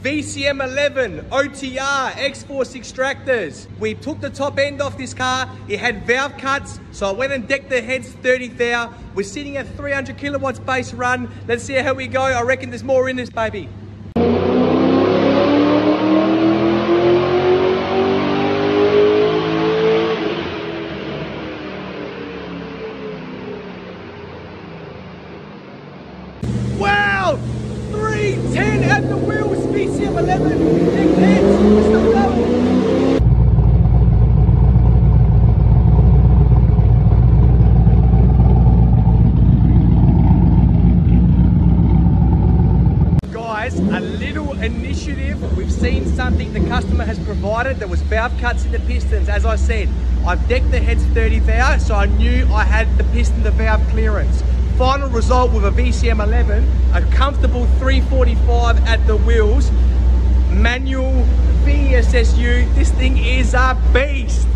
VCM 11, OTR, X-Force extractors. We took the top end off this car. It had valve cuts, so I went and decked the heads 30 thou. We're sitting at 300 kilowatts base run. Let's see how we go. I reckon there's more in this baby. Wow! 310 at the wheels, VCM 11. Decked heads, we're still going. Guys, a little initiative. We've seen something the customer has provided. There was valve cuts in the pistons. As I said, I've decked the heads 30 thou, so I knew I had the piston, the valve clearance. Final result with a VCM 11, a comfortable 345 at the wheels, manual VSSU. This thing is a beast.